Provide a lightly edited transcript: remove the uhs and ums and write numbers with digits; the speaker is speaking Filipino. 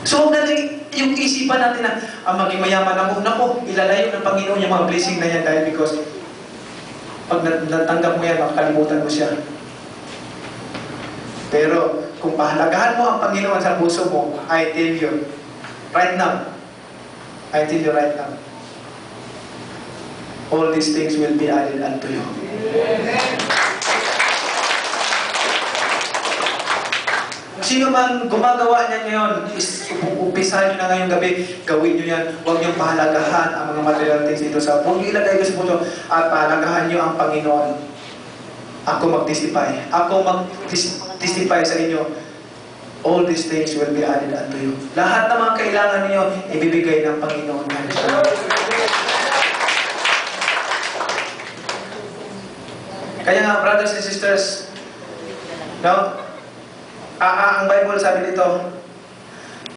So, natin yung isipan natin na maging mayaman ako, naku, ilalayo ng Panginoon yung mga blessing na yan dahil because pag natanggap mo yan, makakalimutan mo siya. Pero, kung pahalagahan mo ang Panginoon sa puso mo, I tell you, right now, all these things will be added unto you. Sino man gumagawa niya ngayon, umpisahan nyo na ngayong gabi, gawin nyo yan, huwag nyo pahalagahan ang mga material things dito sa, huwag nyo ilagay ko sa puso, at pahalagahan nyo ang Panginoon. Ako mag-testify sa inyo, all these things will be added unto you. Lahat ng mga kailangan niyo ibibigay ng Panginoon. Kaya nga, brothers and sisters, no? Ang Bible sabi dito,